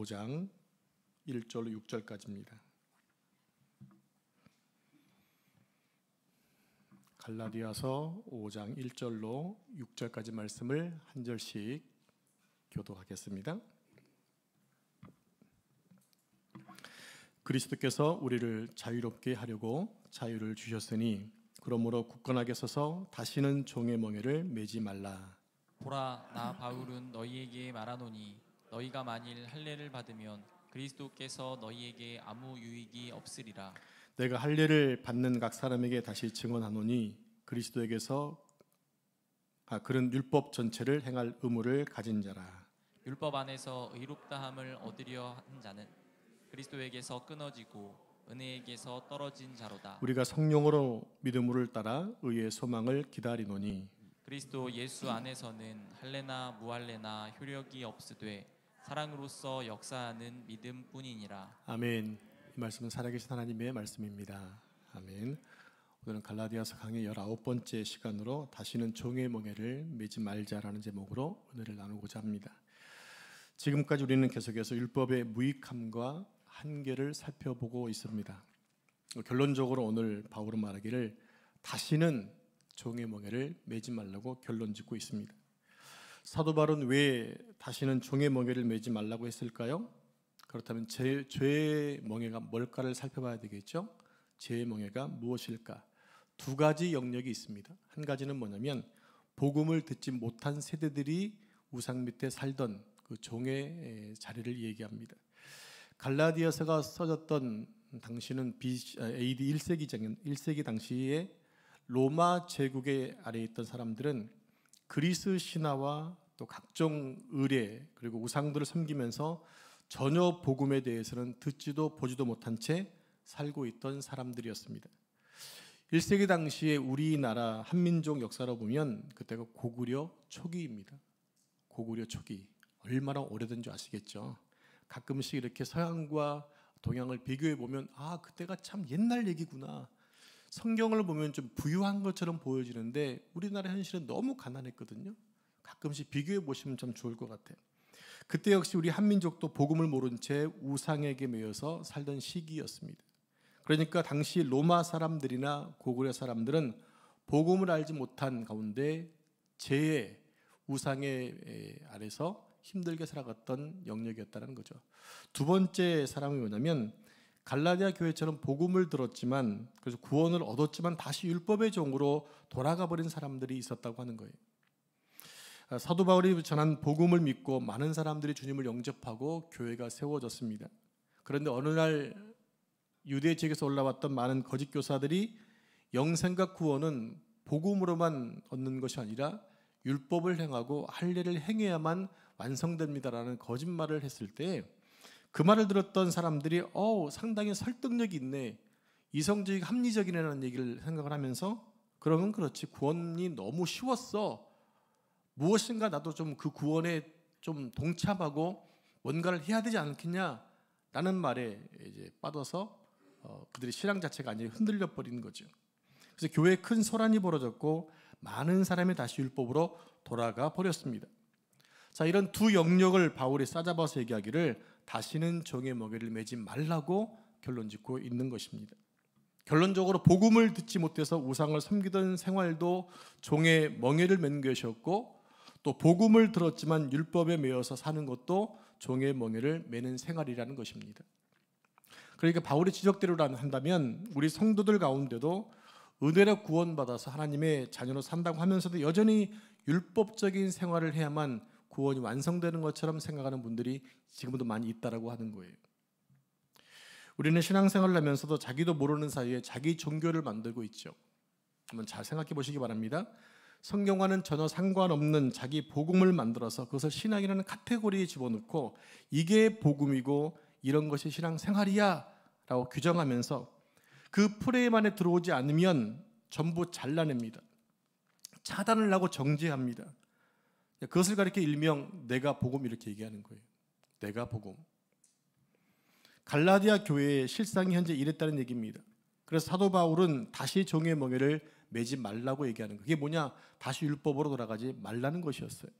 5장 1절로 6절까지입니다. 갈라디아서 5장 1절로 6절까지 말씀을 한 절씩 교독하겠습니다. 그리스도께서 우리를 자유롭게 하려고 자유를 주셨으니 그러므로 굳건하게 서서 다시는 종의 멍에를 매지 말라. 보라, 나 바울은 너희에게 말하노니 너희가 만일 할례를 받으면 그리스도께서 너희에게 아무 유익이 없으리라. 내가 할례를 받는 각 사람에게 다시 증언하노니 그리스도에게서 그런 율법 전체를 행할 의무를 가진 자라. 율법 안에서 의롭다함을 얻으려 한 자는 그리스도에게서 끊어지고 은혜에게서 떨어진 자로다. 우리가 성령으로 믿음을 따라 의의 소망을 기다리노니 그리스도 예수 안에서는 할례나 무할례나 효력이 없으되 사랑으로서 역사하는 믿음뿐이니라. 아멘. 이 말씀은 살아계신 하나님의 말씀입니다. 아멘. 오늘은 갈라디아서 강의 19번째 시간으로 다시는 종의 멍에를 매지 말자라는 제목으로 은혜를 나누고자 합니다. 지금까지 우리는 계속해서 율법의 무익함과 한계를 살펴보고 있습니다. 결론적으로 오늘 바울은 말하기를 다시는 종의 멍에를 매지 말라고 결론 짓고 있습니다. 사도 바울은 왜 다시는 종의 멍에를 매지 말라고 했을까요? 그렇다면 죄의 멍에가 뭘까를 살펴봐야 되겠죠. 죄의 멍에가 무엇일까? 두 가지 영역이 있습니다. 한 가지는 뭐냐면 복음을 듣지 못한 세대들이 우상 밑에 살던 그 종의 자리를 얘기합니다. 갈라디아서가 써졌던 당시는 AD 1세기 당시에 로마 제국의 아래에 있던 사람들은 그리스 신화와 또 각종 의례 그리고 우상들을 섬기면서 전혀 복음에 대해서는 듣지도 보지도 못한 채 살고 있던 사람들이었습니다. 1세기 당시에 우리나라 한민족 역사로 보면 그때가 고구려 초기입니다. 고구려 초기. 얼마나 오래된 줄 아시겠죠? 가끔씩 이렇게 서양과 동양을 비교해 보면 그때가 참 옛날 얘기구나. 성경을 보면 좀 부유한 것처럼 보여지는데 우리나라 현실은 너무 가난했거든요. 가끔씩 비교해 보시면 참 좋을 것 같아요. 그때 역시 우리 한민족도 복음을 모른 채 우상에게 매여서 살던 시기였습니다. 그러니까 당시 로마 사람들이나 고구려 사람들은 복음을 알지 못한 가운데 죄의 우상의 아래서 힘들게 살아갔던 영역이었다는 거죠. 두 번째 사람이 뭐냐면 갈라디아 교회처럼 복음을 들었지만 그래서 구원을 얻었지만 다시 율법의 종으로 돌아가 버린 사람들이 있었다고 하는 거예요. 사도 바울이 전한 복음을 믿고 많은 사람들이 주님을 영접하고 교회가 세워졌습니다. 그런데 어느 날 유대 지역에서 올라왔던 많은 거짓 교사들이 영생과 구원은 복음으로만 얻는 것이 아니라 율법을 행하고 할례를 행해야만 완성됩니다라는 거짓말을 했을 때 그 말을 들었던 사람들이 상당히 설득력이 있네, 이성적이고 합리적이라는 얘기를 생각을 하면서 그러면 그렇지, 구원이 너무 쉬웠어, 무엇인가 나도 좀 그 구원에 좀 동참하고 뭔가를 해야 되지 않겠냐 라는 말에 이제 빠져서 그들의 신앙 자체가 완전히 흔들려 버리는 거죠. 그래서 교회에 큰 소란이 벌어졌고 많은 사람이 다시 율법으로 돌아가 버렸습니다. 자, 이런 두 영역을 바울이 싸잡아서 얘기하기를 다시는 종의 멍에를 매지 말라고 결론 짓고 있는 것입니다. 결론적으로 복음을 듣지 못해서 우상을 섬기던 생활도 종의 멍에를 맨 것이었고, 또 복음을 들었지만 율법에 매여서 사는 것도 종의 멍에를 매는 생활이라는 것입니다. 그러니까 바울의 지적대로 한다면 우리 성도들 가운데도 은혜로 구원받아서 하나님의 자녀로 산다고 하면서도 여전히 율법적인 생활을 해야만 구원이 완성되는 것처럼 생각하는 분들이 지금도 많이 있다라고 하는 거예요. 우리는 신앙생활을 하면서도 자기도 모르는 사이에 자기 종교를 만들고 있죠. 한번 잘 생각해 보시기 바랍니다. 성경과는 전혀 상관없는 자기 복음을 만들어서 그것을 신앙이라는 카테고리에 집어넣고 이게 복음이고 이런 것이 신앙생활이야 라고 규정하면서 그 프레임 안에 들어오지 않으면 전부 잘라냅니다. 차단을 하고 정죄합니다. 그것을 가리켜 일명 내가 복음 이렇게 얘기하는 거예요. 내가 복음. 갈라디아 교회의 실상이 현재 이랬다는 얘기입니다. 그래서 사도 바울은 다시 종의 멍에를 매지 말라고 얘기하는 거예요. 그게 뭐냐? 다시 율법으로 돌아가지 말라는 것이었어요.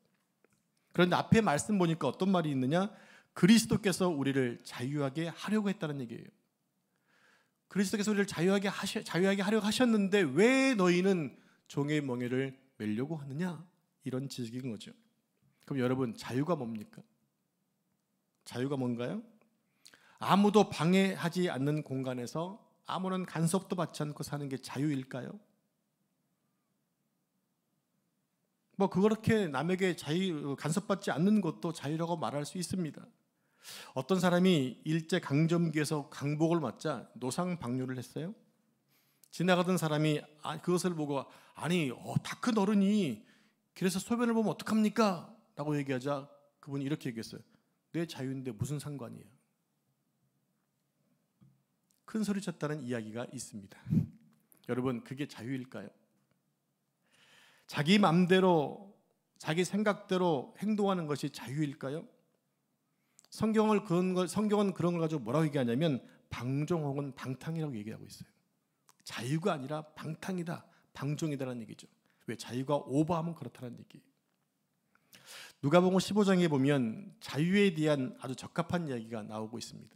그런데 앞에 말씀 보니까 어떤 말이 있느냐? 그리스도께서 우리를 자유하게 하려고 했다는 얘기예요. 그리스도께서 우리를 자유하게 하려고 하셨는데 왜 너희는 종의 멍에를 매려고 하느냐? 이런 지적인 거죠. 그럼 여러분, 자유가 뭡니까? 자유가 뭔가요? 아무도 방해하지 않는 공간에서 아무런 간섭도 받지 않고 사는 게 자유일까요? 뭐 그렇게 남에게 간섭받지 않는 것도 자유라고 말할 수 있습니다. 어떤 사람이 일제 강점기에서 강복을 맞자 노상방뇨를 했어요. 지나가던 사람이 그것을 보고 다 큰 어른이 길에서 소변을 보면 어떡합니까? 라고 얘기하자 그분이 이렇게 얘기했어요. 내 자유인데 무슨 상관이에요? 큰 소리 쳤다는 이야기가 있습니다. 여러분, 그게 자유일까요? 자기 마음대로 자기 생각대로 행동하는 것이 자유일까요? 성경은 그런 걸 가지고 뭐라고 얘기하냐면 방종 혹은 방탕이라고 얘기하고 있어요. 자유가 아니라 방탕이다, 방종이다라는 얘기죠. 왜? 자유가 오버하면 그렇다는 얘기예요. 누가복음 15장에 보면 자유에 대한 아주 적합한 이야기가 나오고 있습니다.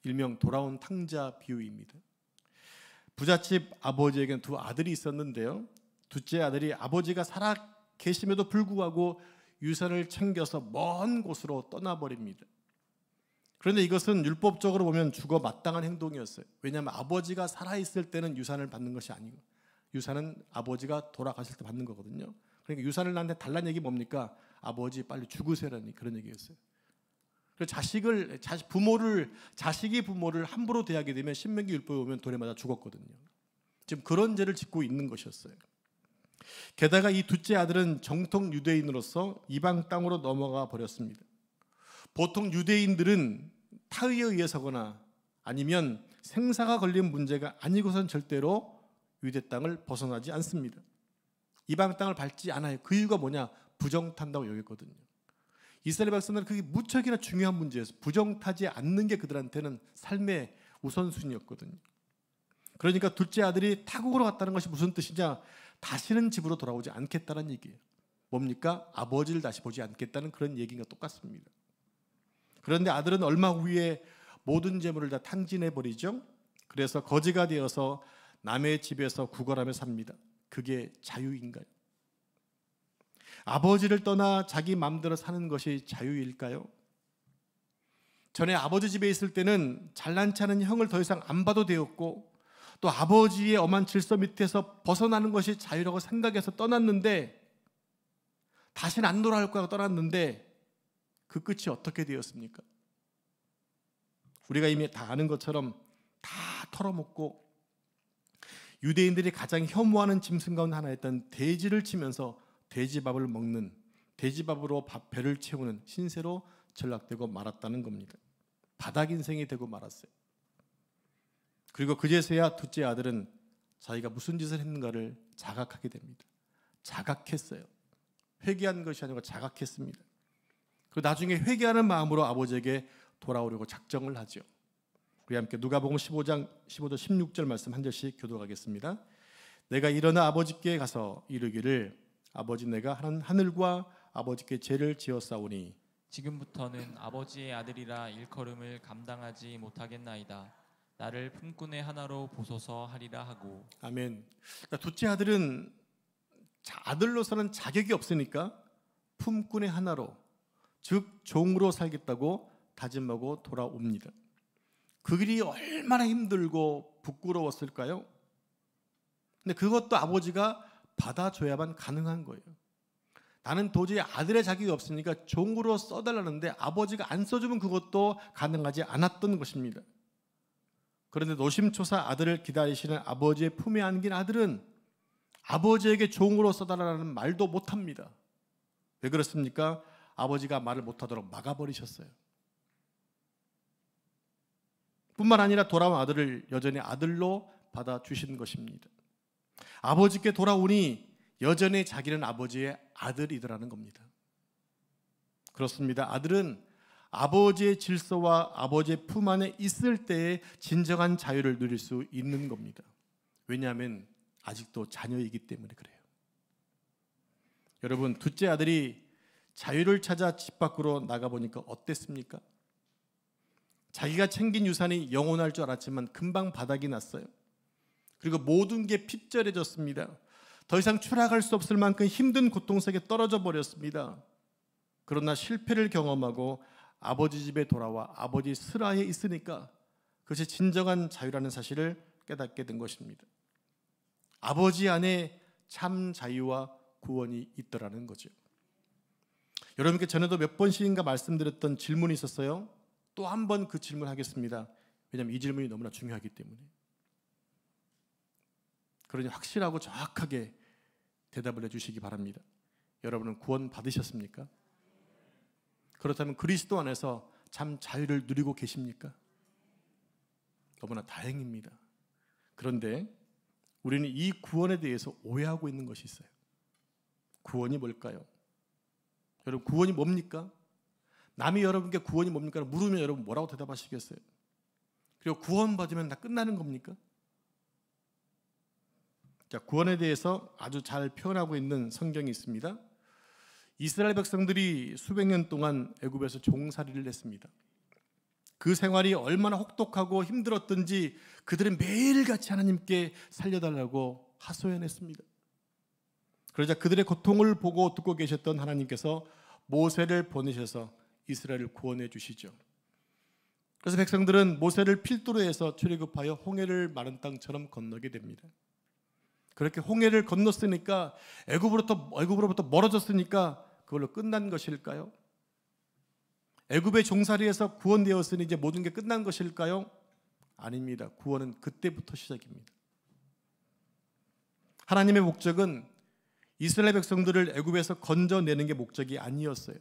일명 돌아온 탕자 비유입니다. 부잣집 아버지에게는 두 아들이 있었는데요. 둘째 아들이 아버지가 살아 계심에도 불구하고 유산을 챙겨서 먼 곳으로 떠나버립니다. 그런데 이것은 율법적으로 보면 죽어 마땅한 행동이었어요. 왜냐하면 아버지가 살아있을 때는 유산을 받는 것이 아니고 유산은 아버지가 돌아가실 때 받는 거거든요. 그러니까 유산을 나한테 달라는 얘기 뭡니까? 아버지 빨리 죽으세라는 그런 얘기였어요. 그래서 자식이 부모를 함부로 대하게 되면 신명기 율법에 보면 돌에 맞아 죽었거든요. 지금 그런 죄를 짓고 있는 것이었어요. 게다가 이 둘째 아들은 정통 유대인으로서 이방 땅으로 넘어가 버렸습니다. 보통 유대인들은 타의에 의해서거나 아니면 생사가 걸린 문제가 아니고선 절대로 유대 땅을 벗어나지 않습니다. 이방 땅을 밟지 않아요. 그 이유가 뭐냐? 부정탄다고 여겼거든요. 이스라엘 백성들은 그게 무척이나 중요한 문제였어요. 부정타지 않는 게 그들한테는 삶의 우선순위였거든요. 그러니까 둘째 아들이 타국으로 갔다는 것이 무슨 뜻이냐? 다시는 집으로 돌아오지 않겠다는 얘기예요. 뭡니까? 아버지를 다시 보지 않겠다는 그런 얘기가 똑같습니다. 그런데 아들은 얼마 후에 모든 재물을 다 탕진해버리죠. 그래서 거지가 되어서 남의 집에서 구걸하며 삽니다. 그게 자유인가요? 아버지를 떠나 자기 마음대로 사는 것이 자유일까요? 전에 아버지 집에 있을 때는 잘난 체하는 형을 더 이상 안 봐도 되었고 또 아버지의 엄한 질서 밑에서 벗어나는 것이 자유라고 생각해서 떠났는데 다시는 안 돌아올 거라고 떠났는데 그 끝이 어떻게 되었습니까? 우리가 이미 다 아는 것처럼 다 털어먹고 유대인들이 가장 혐오하는 짐승 가운데 하나였던 돼지를 치면서 돼지밥을 먹는, 돼지밥으로 배를 채우는 신세로 전락되고 말았다는 겁니다. 바닥 인생이 되고 말았어요. 그리고 그제서야 둘째 아들은 자기가 무슨 짓을 했는가를 자각하게 됩니다. 자각했어요. 회개한 것이 아니고 자각했습니다. 그리고 나중에 회개하는 마음으로 아버지에게 돌아오려고 작정을 하죠. 우리 함께 누가복음 15장 15절 16절 말씀 한 절씩 교독하겠습니다. 내가 일어나 아버지께 가서 이르기를 아버지 내가 하늘과 아버지께 죄를 지었사오니 지금부터는 아버지의 아들이라 일컬음을 감당하지 못하겠나이다. 나를 품꾼의 하나로 보소서 하리라 하고. 아멘. 그러니까 둘째 아들은 아들로서는 자격이 없으니까 품꾼의 하나로, 즉 종으로 살겠다고 다짐하고 돌아옵니다. 그 길이 얼마나 힘들고 부끄러웠을까요? 근데 그것도 아버지가 받아줘야만 가능한 거예요. 나는 도저히 아들의 자격이 없으니까 종으로 써달라는데 아버지가 안 써주면 그것도 가능하지 않았던 것입니다. 그런데 노심초사 아들을 기다리시는 아버지의 품에 안긴 아들은 아버지에게 종으로 써달라는 말도 못합니다. 왜 그렇습니까? 아버지가 말을 못하도록 막아버리셨어요. 뿐만 아니라 돌아온 아들을 여전히 아들로 받아주신 것입니다. 아버지께 돌아오니 여전히 자기는 아버지의 아들이더라는 겁니다. 그렇습니다. 아들은 아버지의 질서와 아버지의 품 안에 있을 때에 진정한 자유를 누릴 수 있는 겁니다. 왜냐하면 아직도 자녀이기 때문에 그래요. 여러분, 둘째 아들이 자유를 찾아 집 밖으로 나가보니까 어땠습니까? 자기가 챙긴 유산이 영원할 줄 알았지만 금방 바닥이 났어요. 그리고 모든 게 핍절해졌습니다. 더 이상 추락할 수 없을 만큼 힘든 고통 속에 떨어져 버렸습니다. 그러나 실패를 경험하고 아버지 집에 돌아와 아버지 슬하에 있으니까 그것이 진정한 자유라는 사실을 깨닫게 된 것입니다. 아버지 안에 참 자유와 구원이 있더라는 거죠. 여러분께 전에도 몇 번씩인가 말씀드렸던 질문이 있었어요. 또 한 번 그 질문 하겠습니다. 왜냐하면 이 질문이 너무나 중요하기 때문에. 그러니 확실하고 정확하게 대답을 해주시기 바랍니다. 여러분은 구원 받으셨습니까? 그렇다면 그리스도 안에서 참 자유를 누리고 계십니까? 너무나 다행입니다. 그런데 우리는 이 구원에 대해서 오해하고 있는 것이 있어요. 구원이 뭘까요? 여러분, 구원이 뭡니까? 남이 여러분께 구원이 뭡니까? 물으면 여러분 뭐라고 대답하시겠어요? 그리고 구원 받으면 다 끝나는 겁니까? 자, 구원에 대해서 아주 잘 표현하고 있는 성경이 있습니다. 이스라엘 백성들이 수백 년 동안 애굽에서 종살이를 했습니다. 그 생활이 얼마나 혹독하고 힘들었던지 그들은 매일같이 하나님께 살려달라고 하소연했습니다. 그러자 그들의 고통을 보고 듣고 계셨던 하나님께서 모세를 보내셔서 이스라엘을 구원해 주시죠. 그래서 백성들은 모세를 필두로 해서 출애굽하여 홍해를 마른 땅처럼 건너게 됩니다. 그렇게 홍해를 건넜으니까 애굽으로부터 멀어졌으니까 그걸로 끝난 것일까요? 애굽의 종살이에서 구원되었으니 이제 모든 게 끝난 것일까요? 아닙니다. 구원은 그때부터 시작입니다. 하나님의 목적은 이스라엘 백성들을 애굽에서 건져내는 게 목적이 아니었어요.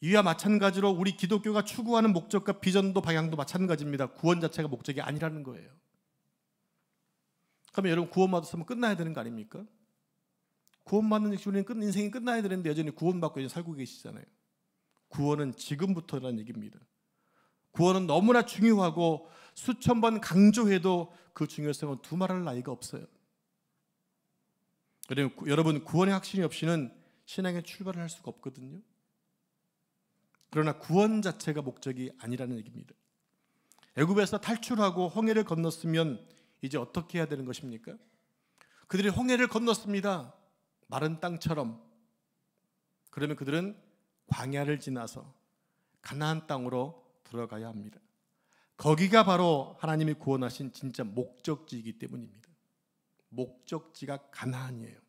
이와 마찬가지로 우리 기독교가 추구하는 목적과 비전도 방향도 마찬가지입니다. 구원 자체가 목적이 아니라는 거예요. 그러면 여러분 구원받았으면 끝나야 되는 거 아닙니까? 구원받는 인생이 끝나야 되는데 여전히 구원받고 살고 계시잖아요. 구원은 지금부터라는 얘기입니다. 구원은 너무나 중요하고 수천 번 강조해도 그 중요성은 두말할 나위가 없어요. 여러분 구원의 확신이 없이는 신앙의 출발을 할 수가 없거든요. 그러나 구원 자체가 목적이 아니라는 얘기입니다. 애굽에서 탈출하고 홍해를 건넜으면 이제 어떻게 해야 되는 것입니까? 그들이 홍해를 건넜습니다. 마른 땅처럼. 그러면 그들은 광야를 지나서 가나안 땅으로 들어가야 합니다. 거기가 바로 하나님이 구원하신 진짜 목적지이기 때문입니다. 목적지가 가나안이에요.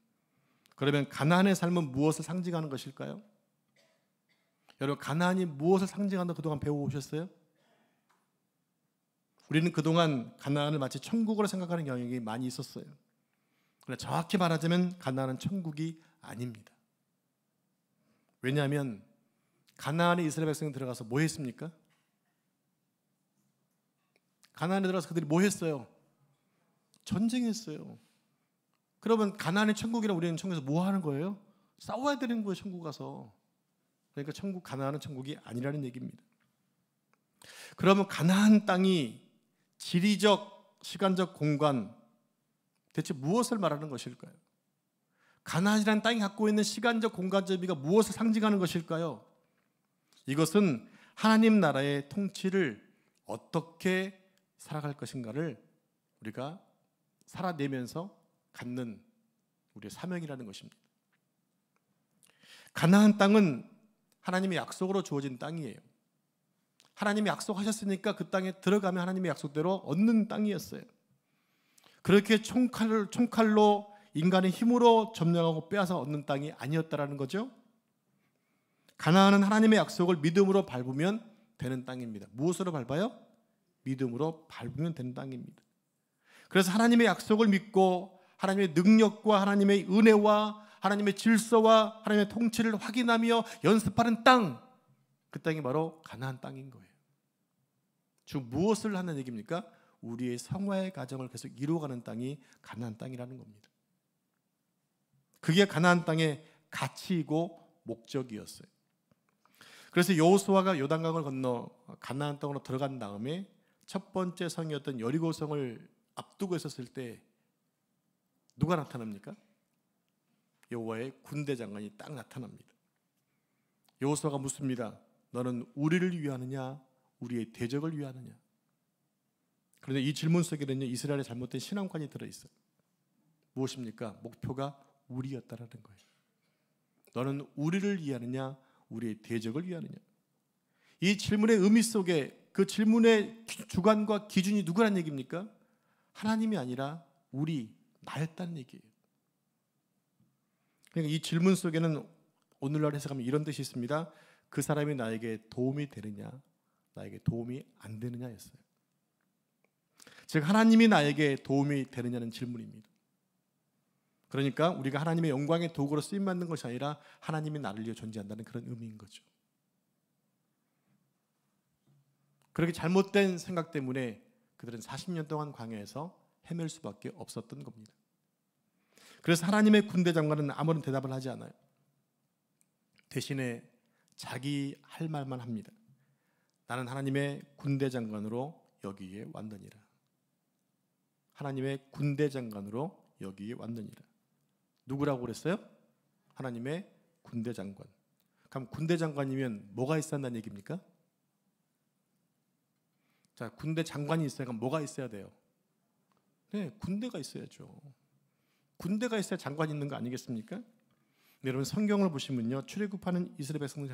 그러면 가나안의 삶은 무엇을 상징하는 것일까요? 여러분, 가나안이 무엇을 상징한다고 그동안 배워오셨어요? 우리는 그동안 가나안을 마치 천국으로 생각하는 경향이 많이 있었어요. 그러나 정확히 말하자면 가나안은 천국이 아닙니다. 왜냐하면 가나안에 이스라엘 백성이 들어가서 뭐 했습니까? 가나안에 들어가서 그들이 뭐 했어요? 전쟁했어요. 그러면 가나안의 천국이랑 우리는 천국에서 뭐 하는 거예요? 싸워야 되는 거예요, 천국 가서. 그러니까 가나안은 천국이 아니라는 얘기입니다. 그러면 가나안 땅이 지리적, 시간적 공간, 대체 무엇을 말하는 것일까요? 가나안이라는 땅이 갖고 있는 시간적 공간적 의미가 무엇을 상징하는 것일까요? 이것은 하나님 나라의 통치를 어떻게 살아갈 것인가를 우리가 살아내면서 갖는 우리의 사명이라는 것입니다. 가나안 땅은 하나님의 약속으로 주어진 땅이에요. 하나님이 약속하셨으니까 그 땅에 들어가면 하나님의 약속대로 얻는 땅이었어요. 그렇게 총칼로 인간의 힘으로 점령하고 빼앗아 얻는 땅이 아니었다라는 거죠. 가나안은 하나님의 약속을 믿음으로 밟으면 되는 땅입니다. 무엇으로 밟아요? 믿음으로 밟으면 되는 땅입니다. 그래서 하나님의 약속을 믿고 하나님의 능력과 하나님의 은혜와 하나님의 질서와 하나님의 통치를 확인하며 연습하는 땅, 그 땅이 바로 가나안 땅인 거예요. 즉 무엇을 하는 얘기입니까? 우리의 성화의 과정을 계속 이루어가는 땅이 가나안 땅이라는 겁니다. 그게 가나안 땅의 가치이고 목적이었어요. 그래서 여호수아가 요단강을 건너 가나안 땅으로 들어간 다음에 첫 번째 성이었던 여리고성을 앞두고 있었을 때 누가 나타납니까? 여호와의 군대 장관이 딱 나타납니다. 여호수아가 묻습니다. 너는 우리를 위하느냐 우리의 대적을 위하느냐? 그런데 이 질문 속에는요, 이스라엘의 잘못된 신앙관이 들어있어요. 무엇입니까? 목표가 우리였다라는 거예요. 너는 우리를 위하느냐 우리의 대적을 위하느냐? 이 질문의 의미 속에 그 질문의 주관과 기준이 누구란 얘기입니까? 하나님이 아니라 우리, 나였다는 얘기예요. 그러니까 이 질문 속에는 오늘날 해석하면 이런 뜻이 있습니다. 그 사람이 나에게 도움이 되느냐 나에게 도움이 안 되느냐였어요. 즉 하나님이 나에게 도움이 되느냐는 질문입니다. 그러니까 우리가 하나님의 영광의 도구로 쓰임받는 것이 아니라 하나님이 나를 위해 존재한다는 그런 의미인 거죠. 그렇게 잘못된 생각 때문에 그들은 40년 동안 광야에서 헤맬 수밖에 없었던 겁니다. 그래서 하나님의 군대 장관은 아무런 대답을 하지 않아요. 대신에 자기 할 말만 합니다. 나는 하나님의 군대 장관으로 여기에 왔느니라. 하나님의 군대 장관으로 여기에 왔느니라. 누구라고 그랬어요? 하나님의 군대 장관. 그럼 군대 장관이면 뭐가 있어야 한다는 얘기입니까? 자, 군대 장관이 있어야 하면 뭐가 있어야 돼요? 네, 군대가 있어야죠. 군대가 있어야 장관이 있는 거 아니겠습니까? 네, 여러분 성경을 보시면요, 출애굽하는 이스라엘 백성들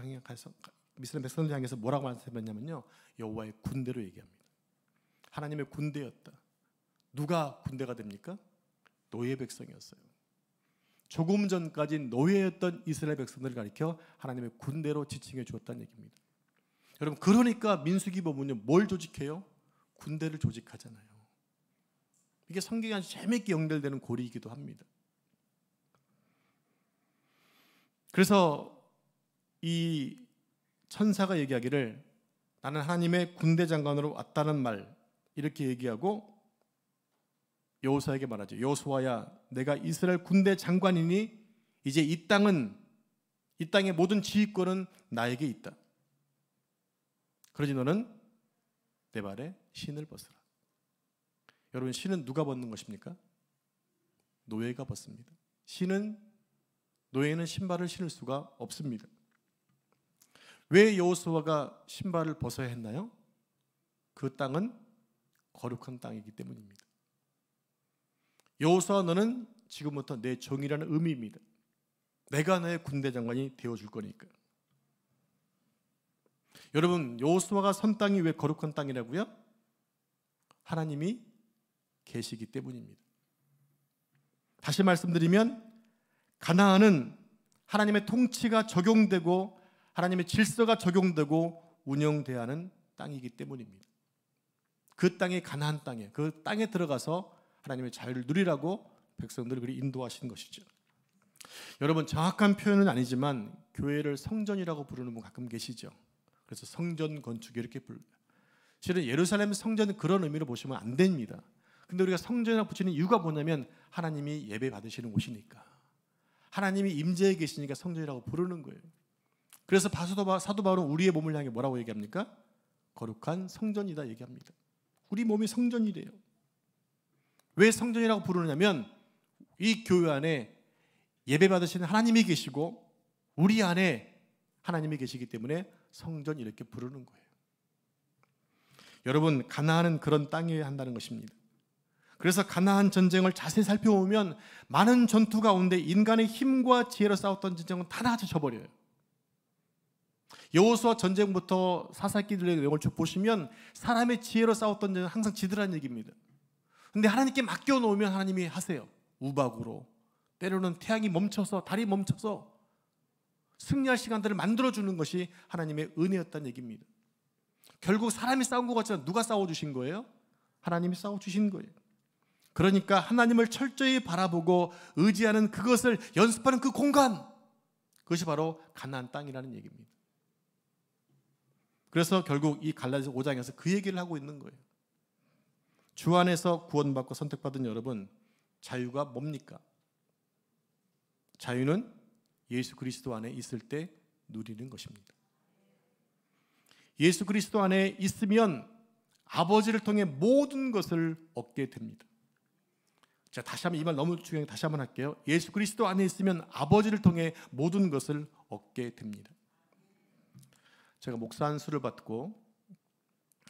향해서 뭐라고 말씀했냐면요, 여호와의 군대로 얘기합니다. 하나님의 군대였다. 누가 군대가 됩니까? 노예 백성이었어요. 조금 전까지 노예였던 이스라엘 백성들을 가리켜 하나님의 군대로 지칭해 주었다는 얘기입니다. 여러분, 그러니까 민수기 보면요, 뭘 조직해요? 군대를 조직하잖아요. 이게 성경이 아주 재미있게 연결되는 고리이기도 합니다. 그래서 이 천사가 얘기하기를 나는 하나님의 군대 장관으로 왔다는 말 이렇게 얘기하고 여호수아에게 말하죠. 여호수아야, 내가 이스라엘 군대 장관이니 이제 이 땅의 모든 지휘권은 나에게 있다. 그러지 너는 내 발에 신을 벗으라. 여러분, 신은 누가 벗는 것입니까? 노예가 벗습니다. 노예는 신발을 신을 수가 없습니다. 왜 여호수아가 신발을 벗어야 했나요? 그 땅은 거룩한 땅이기 때문입니다. 여호수아, 너는 지금부터 내 종이라는 의미입니다. 내가 너의 군대 장관이 되어줄 거니까. 여러분, 여호수아가 선 땅이 왜 거룩한 땅이라고요? 하나님이 계시기 때문입니다. 다시 말씀드리면 가나안은 하나님의 통치가 적용되고 하나님의 질서가 적용되고 운영돼야 하는 땅이기 때문입니다. 그 땅이 가나안 땅이에요. 그 땅에 들어가서 하나님의 자유를 누리라고 백성들을 그리 인도하신 것이죠. 여러분, 정확한 표현은 아니지만 교회를 성전이라고 부르는 분 가끔 계시죠. 그래서 성전 건축 이렇게 불러요. 실은 예루살렘 성전은 그런 의미로 보시면 안 됩니다. 근데 우리가 성전이라고 붙이는 이유가 뭐냐면 하나님이 예배 받으시는 곳이니까, 하나님이 임재해 계시니까 성전이라고 부르는 거예요. 그래서 사도 바울은 우리의 몸을 향해 뭐라고 얘기합니까? 거룩한 성전이다 얘기합니다. 우리 몸이 성전이래요. 왜 성전이라고 부르냐면 이 교회 안에 예배 받으시는 하나님이 계시고 우리 안에 하나님이 계시기 때문에 성전 이렇게 부르는 거예요. 여러분, 가나안은 그런 땅이어야 한다는 것입니다. 그래서 가나안 전쟁을 자세히 살펴보면 많은 전투 가운데 인간의 힘과 지혜로 싸웠던 전쟁은 다 나아져버려요. 여호수아 전쟁부터 사사기들의 내용을 쭉 보시면 사람의 지혜로 싸웠던 전쟁은 항상 지더라는 얘기입니다. 근데 하나님께 맡겨놓으면 하나님이 하세요. 우박으로, 때로는 태양이 멈춰서, 달이 멈춰서 승리할 시간들을 만들어주는 것이 하나님의 은혜였다는 얘기입니다. 결국 사람이 싸운 것 같지만 누가 싸워주신 거예요? 하나님이 싸워주신 거예요. 그러니까 하나님을 철저히 바라보고 의지하는 그것을 연습하는 그 공간, 그것이 바로 가나안 땅이라는 얘기입니다. 그래서 결국 이 갈라디아서 5장에서 그 얘기를 하고 있는 거예요. 주 안에서 구원받고 선택받은 여러분, 자유가 뭡니까? 자유는 예수 그리스도 안에 있을 때 누리는 것입니다. 예수 그리스도 안에 있으면 아버지를 통해 모든 것을 얻게 됩니다. 자, 다시 한번 이 말 너무 중요해요. 다시 한번 할게요. 예수 그리스도 안에 있으면 아버지를 통해 모든 것을 얻게 됩니다. 제가 목사 안수를 받고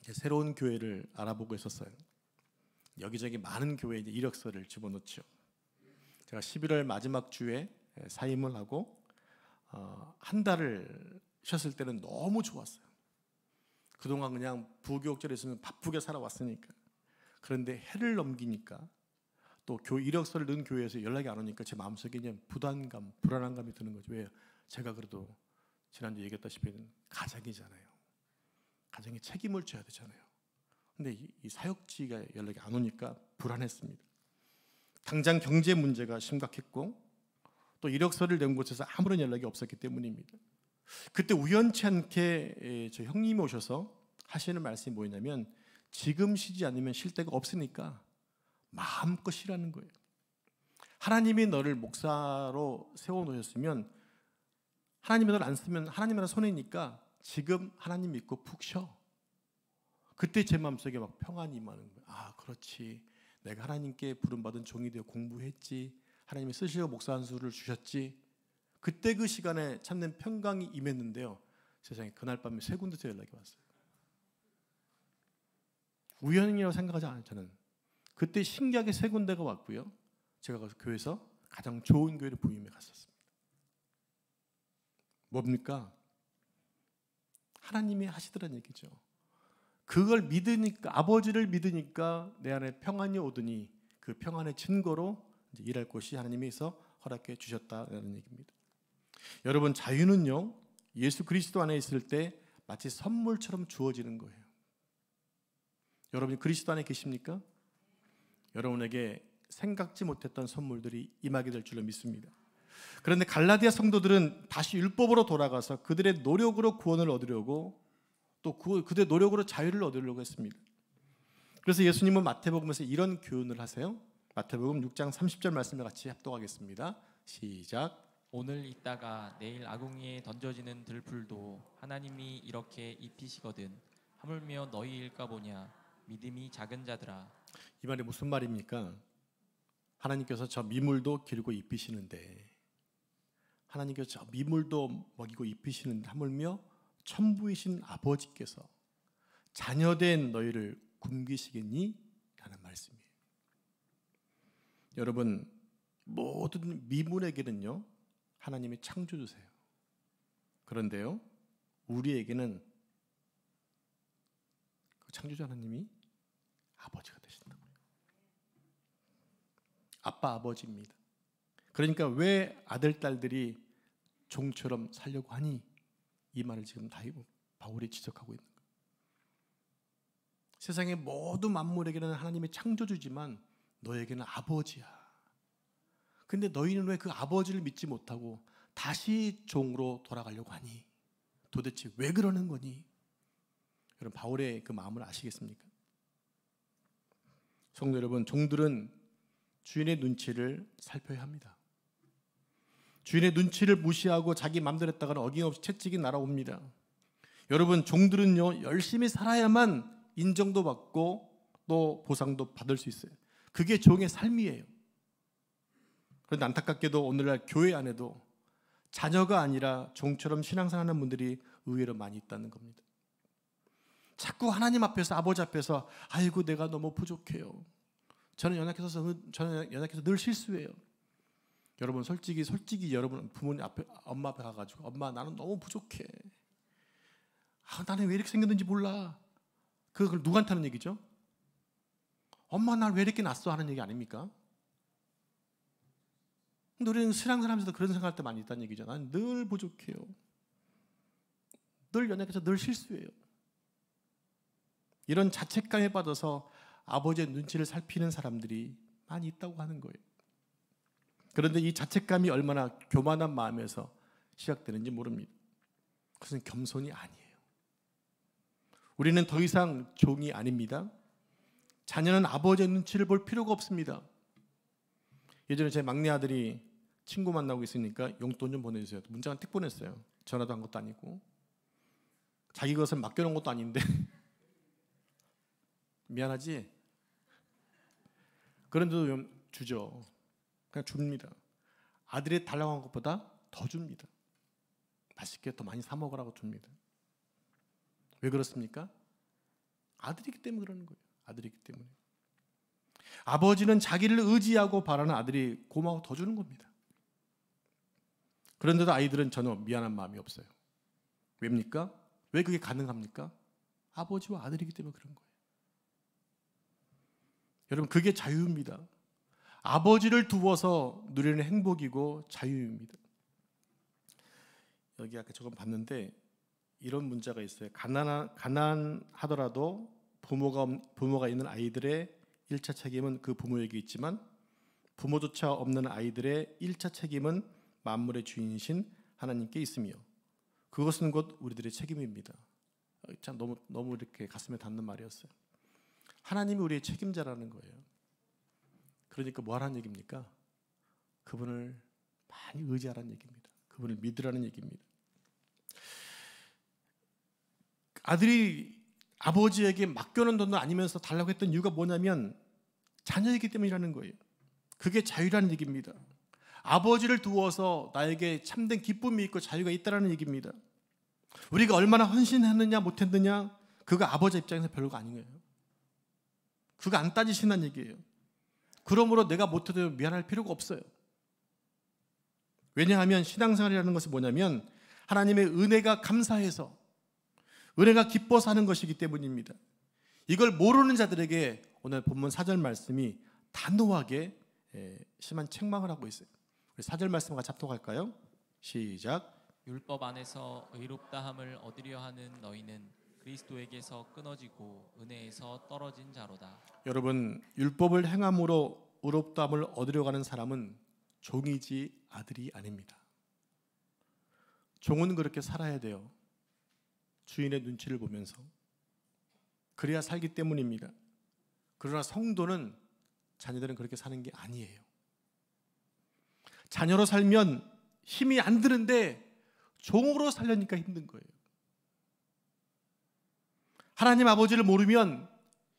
이제 새로운 교회를 알아보고 있었어요. 여기저기 많은 교회에 이제 이력서를 집어넣죠. 제가 11월 마지막 주에 사임을 하고 한 달을 쉬었을 때는 너무 좋았어요. 그동안 그냥 부교육절에 있으면 바쁘게 살아왔으니까. 그런데 해를 넘기니까 또 이력서를 넣은 교회에서 연락이 안 오니까 제 마음속에 그냥 부담감, 불안한 감이 드는 거죠. 왜요? 제가 그래도 지난주에 얘기했다시피 가장이잖아요. 가정에 책임을 져야 되잖아요. 근데 이 사역지가 연락이 안 오니까 불안했습니다. 당장 경제 문제가 심각했고 또 이력서를 낸 곳에서 아무런 연락이 없었기 때문입니다. 그때 우연치 않게 저 형님이 오셔서 하시는 말씀이 뭐였냐면 지금 쉬지 않으면 쉴 데가 없으니까 마음껏 쉬라는 거예요. 하나님이 너를 목사로 세워놓으셨으면 하나님이 너를 안 쓰면 하나님이랑 손해니까 지금 하나님 믿고 푹 쉬어. 그때 제 마음속에 막 평안이 임하는 거예요. 아, 그렇지. 내가 하나님께 부름받은 종이 되어 공부했지. 하나님이 쓰시고 목사 한 수를 주셨지. 그때 그 시간에 참된 평강이 임했는데요. 세상에 그날 밤에 세 군데서 연락이 왔어요. 우연이라고 생각하지 않아요. 저는 그때 신기하게 세 군데가 왔고요. 제가 가서 교회에서 가장 좋은 교회를 부임해 갔었습니다. 뭡니까? 하나님이 하시더란 얘기죠. 그걸 믿으니까, 아버지를 믿으니까 내 안에 평안이 오더니 그 평안의 증거로 이제 일할 곳이 하나님께서 허락해 주셨다는 얘기입니다. 여러분, 자유는요, 예수 그리스도 안에 있을 때 마치 선물처럼 주어지는 거예요. 여러분이 그리스도 안에 계십니까? 여러분에게 생각지 못했던 선물들이 임하게 될 줄로 믿습니다. 그런데 갈라디아 성도들은 다시 율법으로 돌아가서 그들의 노력으로 구원을 얻으려고 또 그들의 노력으로 자유를 얻으려고 했습니다. 그래서 예수님은 마태복음에서 이런 교훈을 하세요. 마태복음 6장 30절 말씀을 같이 합독하겠습니다. 시작. 오늘 있다가 내일 아궁이에 던져지는 들풀도 하나님이 이렇게 입히시거든 하물며 너희일까 보냐 믿음이 작은 자들아. 이 말이 무슨 말입니까? 하나님께서 저 미물도 기르고 입히시는데 하나님께서 저 미물도 먹이고 입히시는데 하물며 천부이신 아버지께서 자녀된 너희를 굶기시겠니? 라는 말씀이에요. 여러분, 모든 미물에게는요 하나님이 창조주세요. 그런데요 우리에게는 그 창조주 하나님이 아버지가 되신다고요. 아빠 아버지입니다. 그러니까 왜 아들 딸들이 종처럼 살려고 하니? 이 말을 지금 바울이 지적하고 있는 거예요. 세상의 모든 만물에게는 하나님이 창조주지만 너에게는 아버지야. 근데 너희는 왜 그 아버지를 믿지 못하고 다시 종으로 돌아가려고 하니? 도대체 왜 그러는 거니? 여러분, 바울의 그 마음을 아시겠습니까? 성도 여러분, 종들은 주인의 눈치를 살펴야 합니다. 주인의 눈치를 무시하고 자기 맘대로 했다가는 어김없이 채찍이 날아옵니다. 여러분, 종들은요 열심히 살아야만 인정도 받고 또 보상도 받을 수 있어요. 그게 종의 삶이에요. 그런데 안타깝게도 오늘날 교회 안에도 자녀가 아니라 종처럼 신앙생활하는 분들이 의외로 많이 있다는 겁니다. 자꾸 하나님 앞에서, 아버지 앞에서 아이고 내가 너무 부족해요. 저는 연약해서 늘 실수해요. 여러분, 솔직히 여러분 부모님 앞에, 엄마 앞에 가가지고 엄마 나는 너무 부족해. 나는 왜 이렇게 생겼는지 몰라. 그걸 누구한테 하는 얘기죠? 엄마 날 왜 이렇게 낳았어 하는 얘기 아닙니까? 근데 우리는 신앙생활하면서도 그런 생각할 때 많이 있다는 얘기죠. 나는 늘 부족해요. 늘 연약해서 늘 실수해요. 이런 자책감에 빠져서 아버지의 눈치를 살피는 사람들이 많이 있다고 하는 거예요. 그런데 이 자책감이 얼마나 교만한 마음에서 시작되는지 모릅니다. 그것은 겸손이 아니에요. 우리는 더 이상 종이 아닙니다. 자녀는 아버지의 눈치를 볼 필요가 없습니다. 예전에 제 막내 아들이 친구 만나고 있으니까 용돈 좀 보내주세요. 문자가 틱 보냈어요. 전화도 한 것도 아니고 자기 것을 맡겨놓은 것도 아닌데 미안하지? 그런데도 주죠. 그냥 줍니다. 아들이 달라고 한 것보다 더 줍니다. 맛있게 더 많이 사 먹으라고 줍니다. 왜 그렇습니까? 아들이기 때문에 그러는 거예요. 아들이기 때문에. 아버지는 자기를 의지하고 바라는 아들이 고마워 더 주는 겁니다. 그런데도 아이들은 전혀 미안한 마음이 없어요. 왜입니까? 왜 그게 가능합니까? 아버지와 아들이기 때문에 그런 거예요. 여러분, 그게 자유입니다. 아버지를 두어서 누리는 행복이고 자유입니다. 여기 아까 저건 봤는데 이런 문자가 있어요. 가난하더라도 부모가 있는 아이들의 1차 책임은 그 부모에게 있지만 부모조차 없는 아이들의 1차 책임은 만물의 주인이신 하나님께 있으며 그것은 곧 우리들의 책임입니다. 참 너무 이렇게 가슴에 닿는 말이었어요. 하나님이 우리의 책임자라는 거예요. 그러니까 뭐 하라는 얘기입니까? 그분을 많이 의지하라는 얘기입니다. 그분을 믿으라는 얘기입니다. 아들이 아버지에게 맡겨놓은 돈도 아니면서 달라고 했던 이유가 뭐냐면 자녀이기 때문이라는 거예요. 그게 자유라는 얘기입니다. 아버지를 두어서 나에게 참된 기쁨이 있고 자유가 있다는 얘기입니다. 우리가 얼마나 헌신했느냐 못했느냐 그거 아버지 입장에서 별거 아닌 거예요. 그거 안 따지신다는 얘기예요. 그러므로 내가 못해도 미안할 필요가 없어요. 왜냐하면 신앙생활이라는 것은 뭐냐면 하나님의 은혜가 감사해서 은혜가 기뻐서 하는 것이기 때문입니다. 이걸 모르는 자들에게 오늘 본문 4절 말씀이 단호하게 심한 책망을 하고 있어요. 4절 말씀 같이 합독할까요? 시작. 율법 안에서 의롭다함을 얻으려 하는 너희는 그리스도에게서 끊어지고 은혜에서 떨어진 자로다. 여러분, 율법을 행함으로 의롭다함을 얻으려 가는 사람은 종이지 아들이 아닙니다. 종은 그렇게 살아야 돼요. 주인의 눈치를 보면서. 그래야 살기 때문입니다. 그러나 성도는 자녀들은 그렇게 사는 게 아니에요. 자녀로 살면 힘이 안 드는데 종으로 살려니까 힘든 거예요. 하나님 아버지를 모르면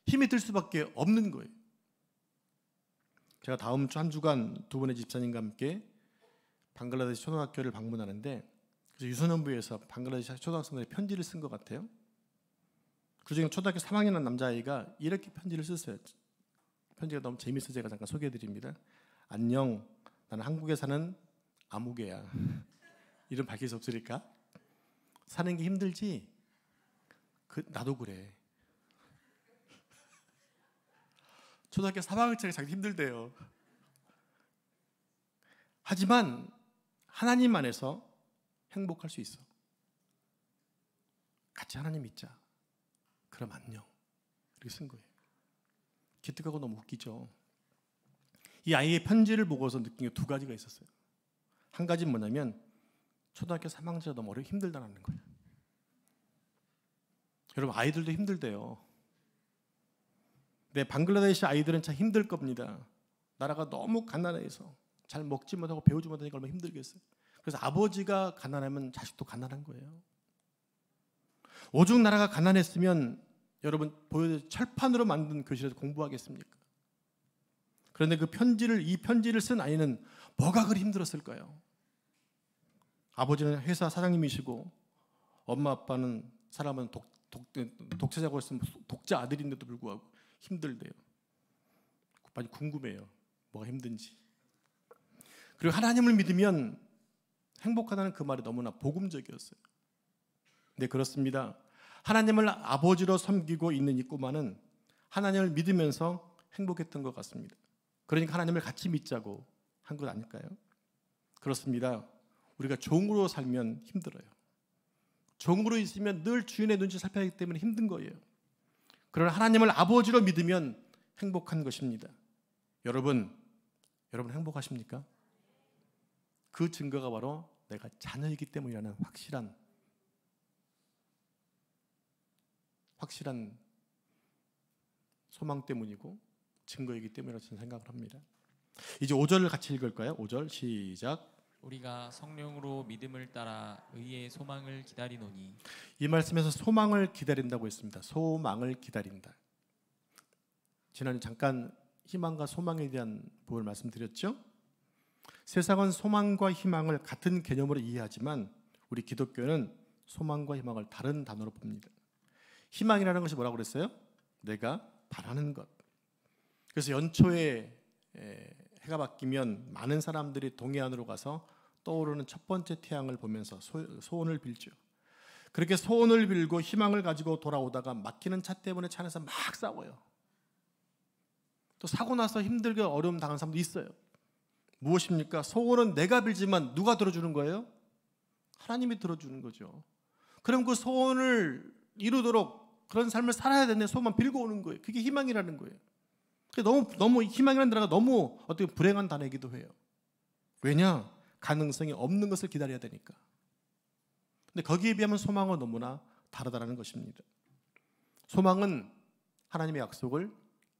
힘이 들 수밖에 없는 거예요. 제가 다음 주 한 주간 두 분의 집사님과 함께 방글라데시 초등학교를 방문하는데 그래서 유소년부에서 방글라데시 초등학생들이 편지를 쓴 것 같아요. 그중에 초등학교 3학년 남자아이가 이렇게 편지를 썼어요. 편지가 너무 재밌어서 제가 잠깐 소개해드립니다. 안녕, 나는 한국에 사는 아무개야. 이름 밝힐 수 없으니까. 사는 게 힘들지? 나도 그래. 초등학교 3학년짜리 자기 힘들대요. 하지만 하나님 안에서 행복할 수 있어. 같이 하나님 믿자. 그럼 안녕. 이렇게 쓴 거예요. 기특하고 너무 웃기죠. 이 아이의 편지를 보고서 느낀 게 두 가지가 있었어요. 한 가지는 뭐냐면 초등학교 3학년짜리 너무 어렵게 힘들다는 거예요. 여러분, 아이들도 힘들대요. 근데 방글라데시 아이들은 참 힘들 겁니다. 나라가 너무 가난해서 잘 먹지 못하고 배우지 못하니까 얼마나 힘들겠어요. 그래서 아버지가 가난하면 자식도 가난한 거예요. 오죽 나라가 가난했으면 여러분 보여드린 철판으로 만든 교실에서 공부하겠습니까? 그런데 이 편지를 쓴 아이는 뭐가 그리 힘들었을까요? 아버지는 회사 사장님이시고 엄마 아빠는 사람은 독재자고 했으면 독자 아들인데도 불구하고 힘들대요. 많이 궁금해요. 뭐가 힘든지. 그리고 하나님을 믿으면 행복하다는 그 말이 너무나 복음적이었어요. 네, 그렇습니다. 하나님을 아버지로 섬기고 있는 이 꼬마는 하나님을 믿으면서 행복했던 것 같습니다. 그러니까 하나님을 같이 믿자고 한 것 아닐까요? 그렇습니다. 우리가 종으로 살면 힘들어요. 종으로 있으면 늘 주인의 눈치 살펴야 하기 때문에 힘든 거예요. 그러나 하나님을 아버지로 믿으면 행복한 것입니다. 여러분 행복하십니까? 그 증거가 바로 내가 자녀이기 때문이라는 확실한 소망 때문이고 증거이기 때문이라고 저는 생각을 합니다. 이제 5절을 같이 읽을까요? 5절 시작. 우리가 성령으로 믿음을 따라 의의 소망을 기다리노니. 이 말씀에서 소망을 기다린다고 했습니다. 소망을 기다린다. 지난해 잠깐 희망과 소망에 대한 부분을 말씀드렸죠. 세상은 소망과 희망을 같은 개념으로 이해하지만 우리 기독교는 소망과 희망을 다른 단어로 봅니다. 희망이라는 것이 뭐라고 그랬어요? 내가 바라는 것. 그래서 연초에 해가 바뀌면 많은 사람들이 동해안으로 가서 떠오르는 첫 번째 태양을 보면서 소원을 빌죠. 그렇게 소원을 빌고 희망을 가지고 돌아오다가 막히는 차 때문에 차 안에서 막 싸워요. 또 사고 나서 힘들게 어려움 당한 사람도 있어요. 무엇입니까? 소원은 내가 빌지만 누가 들어주는 거예요? 하나님이 들어주는 거죠. 그럼 그 소원을 이루도록 그런 삶을 살아야 되는데 소원만 빌고 오는 거예요. 그게 희망이라는 거예요. 너무 희망이라는 단어가 너무 어떻게 불행한 단어이기도 해요. 왜냐? 가능성이 없는 것을 기다려야 되니까. 근데 거기에 비하면 소망은 너무나 다르다는 것입니다. 소망은 하나님의 약속을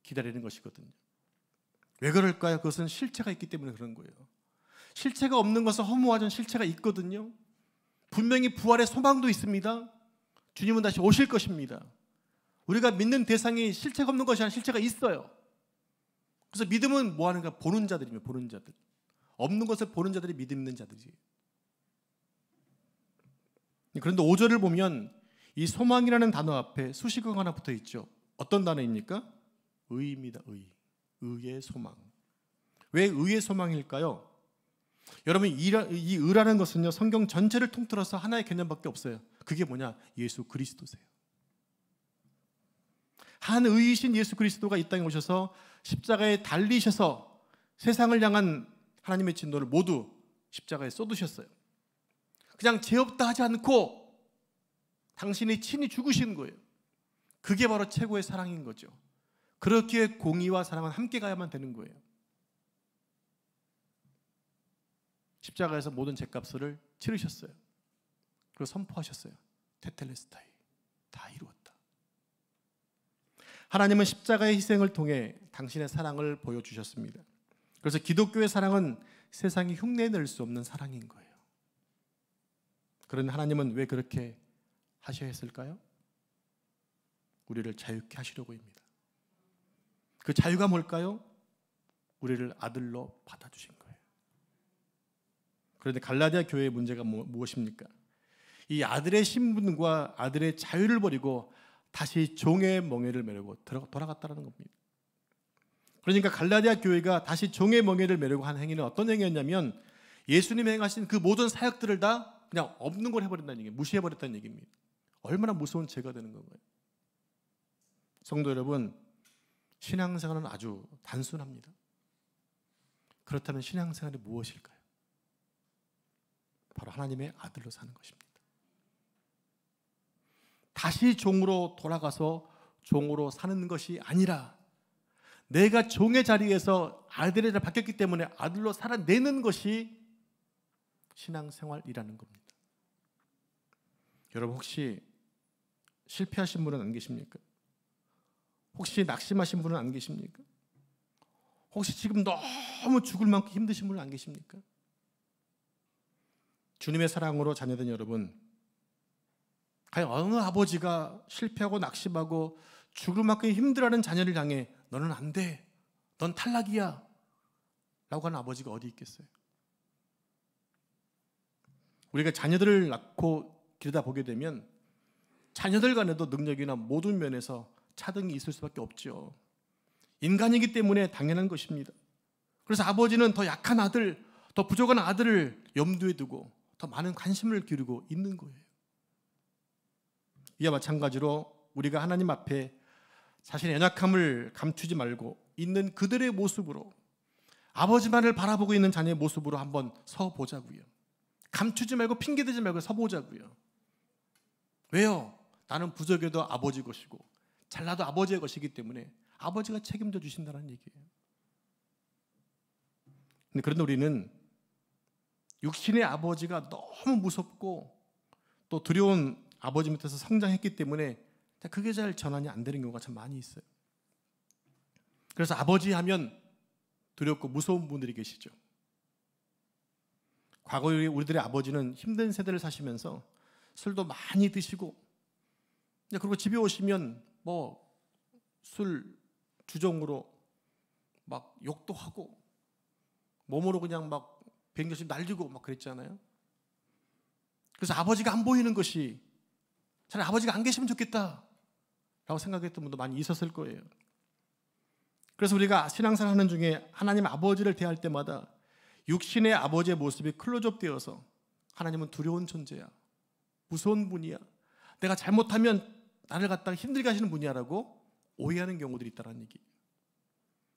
기다리는 것이거든요. 왜 그럴까요? 그것은 실체가 있기 때문에 그런 거예요. 실체가 없는 것은 허무하지만 실체가 있거든요. 분명히 부활의 소망도 있습니다. 주님은 다시 오실 것입니다. 우리가 믿는 대상이 실체가 없는 것이 아니라 실체가 있어요. 그래서 믿음은 뭐 하는가? 보는 자들입니다. 보는 자들. 없는 것을 보는 자들이 믿음 있는 자들이에요. 그런데 5절을 보면 이 소망이라는 단어 앞에 수식어가 하나 붙어 있죠. 어떤 단어입니까? 의입니다. 의의 소망. 왜 의의 소망일까요? 여러분, 이 의라는 것은요, 성경 전체를 통틀어서 하나의 개념밖에 없어요. 그게 뭐냐? 예수 그리스도세요. 한 의이신 예수 그리스도가 이 땅에 오셔서 십자가에 달리셔서 세상을 향한 하나님의 진노를 모두 십자가에 쏟으셨어요. 그냥 죄 없다 하지 않고 당신이 친히 죽으신 거예요. 그게 바로 최고의 사랑인 거죠. 그렇기에 공의와 사랑은 함께 가야만 되는 거예요. 십자가에서 모든 죄값을 치르셨어요. 그리고 선포하셨어요. 테텔레스타이, 다 이루었다. 하나님은 십자가의 희생을 통해 당신의 사랑을 보여주셨습니다. 그래서 기독교의 사랑은 세상이 흉내낼 수 없는 사랑인 거예요. 그런데 하나님은 왜 그렇게 하셔야 했을까요? 우리를 자유케 하시려고입니다. 그 자유가 뭘까요? 우리를 아들로 받아주신 거예요. 그런데 갈라디아 교회의 문제가 무엇입니까? 이 아들의 신분과 아들의 자유를 버리고 다시 종의 멍에를 메르고 돌아갔다는 겁니다. 그러니까 갈라디아 교회가 다시 종의 멍에를 메르고 한 행위는 어떤 행위였냐면 예수님이 행하신 그 모든 사역들을 다 그냥 없는 걸 해버린다는 얘기예요. 무시해버렸다는 얘기입니다. 얼마나 무서운 죄가 되는 건가요? 성도 여러분, 신앙생활은 아주 단순합니다. 그렇다면 신앙생활이 무엇일까요? 바로 하나님의 아들로 사는 것입니다. 다시 종으로 돌아가서 종으로 사는 것이 아니라 내가 종의 자리에서 아들의 자리를 바뀌었기 때문에 아들로 살아내는 것이 신앙생활이라는 겁니다. 여러분, 혹시 실패하신 분은 안 계십니까? 혹시 낙심하신 분은 안 계십니까? 혹시 지금 너무 죽을 만큼 힘드신 분은 안 계십니까? 주님의 사랑으로 자녀된 여러분, 과연 어느 아버지가 실패하고 낙심하고 죽을 만큼 힘들어하는 자녀를 향해 너는 안 돼, 넌 탈락이야 라고 하는 아버지가 어디 있겠어요? 우리가 자녀들을 낳고 기르다 보게 되면 자녀들 간에도 능력이나 모든 면에서 차등이 있을 수밖에 없죠. 인간이기 때문에 당연한 것입니다. 그래서 아버지는 더 약한 아들, 더 부족한 아들을 염두에 두고 더 많은 관심을 기울이고 있는 거예요. 이와 마찬가지로 우리가 하나님 앞에 자신의 연약함을 감추지 말고 있는 그들의 모습으로, 아버지만을 바라보고 있는 자녀의 모습으로 한번 서보자고요. 감추지 말고 핑계대지 말고 서보자고요. 왜요? 나는 부족해도 아버지 것이고 잘나도 아버지의 것이기 때문에 아버지가 책임져 주신다는 얘기예요. 그런데 우리는 육신의 아버지가 너무 무섭고 또 두려운 아버지 밑에서 성장했기 때문에 그게 잘 전환이 안 되는 경우가 참 많이 있어요. 그래서 아버지 하면 두렵고 무서운 분들이 계시죠. 과거에 우리들의 아버지는 힘든 세대를 사시면서 술도 많이 드시고, 그리고 집에 오시면 술 주정으로 막 욕도 하고 몸으로 그냥 막 비행기씩 날리고 막 그랬잖아요. 그래서 아버지가 안 보이는 것이, 차라리 아버지가 안 계시면 좋겠다 라고 생각했던 분도 많이 있었을 거예요. 그래서 우리가 신앙생활 하는 중에 하나님 아버지를 대할 때마다 육신의 아버지의 모습이 클로즈업 되어서 하나님은 두려운 존재야, 무서운 분이야, 내가 잘못하면 나를 갖다가 힘들게 하시는 분이야 라고 오해하는 경우들이 있다는 얘기예요.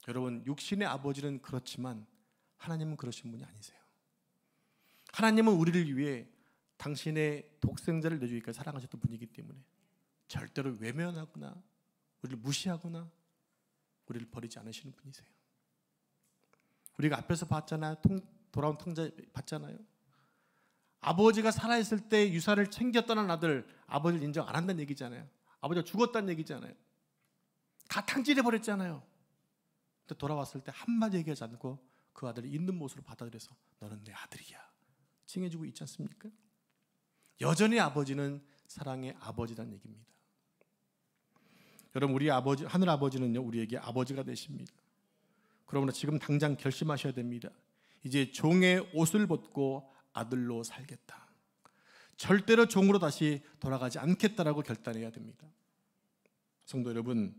여러분, 육신의 아버지는 그렇지만 하나님은 그러신 분이 아니세요. 하나님은 우리를 위해 당신의 독생자를 내주기까지 사랑하셨던 분이기 때문에 절대로 외면하거나 우리를 무시하거나 우리를 버리지 않으시는 분이세요. 우리가 앞에서 봤잖아요. 돌아온 통자 봤잖아요. 아버지가 살아있을 때 유산을 챙겨 떠난 아들, 아버지를 인정 안 한다는 얘기잖아요. 아버지가 죽었다는 얘기잖아요. 다 탕진해 버렸잖아요. 근데 돌아왔을 때 한마디 얘기하지 않고 그 아들을 있는 모습으로 받아들여서 너는 내 아들이야 칭해주고 있지 않습니까? 여전히 아버지는 사랑의 아버지라는 얘기입니다. 여러분, 우리 아버지, 하늘 아버지는요, 우리에게 아버지가 되십니다. 그러므로 지금 당장 결심하셔야 됩니다. 이제 종의 옷을 벗고 아들로 살겠다. 절대로 종으로 다시 돌아가지 않겠다라고 결단해야 됩니다. 성도 여러분,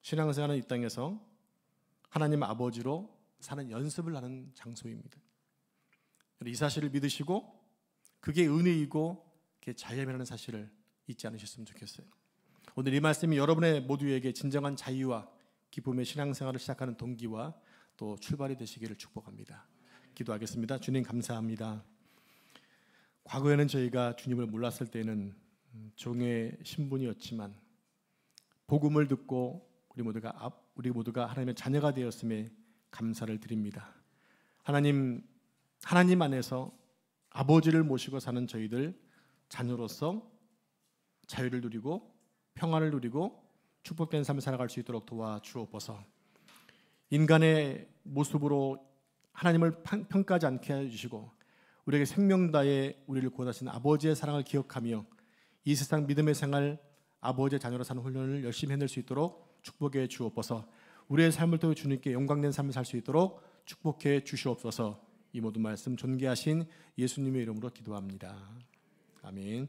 신앙생활은 이 땅에서 하나님 아버지로 사는 연습을 하는 장소입니다. 이 사실을 믿으시고 그게 은혜이고 그게 자유함이라는 사실을 잊지 않으셨으면 좋겠어요. 오늘 이 말씀이 여러분의 모두에게 진정한 자유와 기쁨의 신앙생활을 시작하는 동기와 또 출발이 되시기를 축복합니다. 기도하겠습니다. 주님, 감사합니다. 과거에는 저희가 주님을 몰랐을 때는 종의 신분이었지만 복음을 듣고 우리 모두가 하나님의 자녀가 되었음에 감사를 드립니다. 하나님 안에서 아버지를 모시고 사는 저희들 자녀로서 자유를 누리고 평안을 누리고 축복된 삶을 살아갈 수 있도록 도와주옵소서. 인간의 모습으로 하나님을 평가하지 않게 해주시고 우리에게 생명 다해 우리를 구원하신 아버지의 사랑을 기억하며 이 세상 믿음의 생활, 아버지의 자녀로 사는 훈련을 열심히 해낼 수 있도록 축복해 주옵소서. 우리의 삶을 통해 주님께 영광된 삶을 살 수 있도록 축복해 주시옵소서. 이 모든 말씀 존귀하신 예수님의 이름으로 기도합니다. 아멘.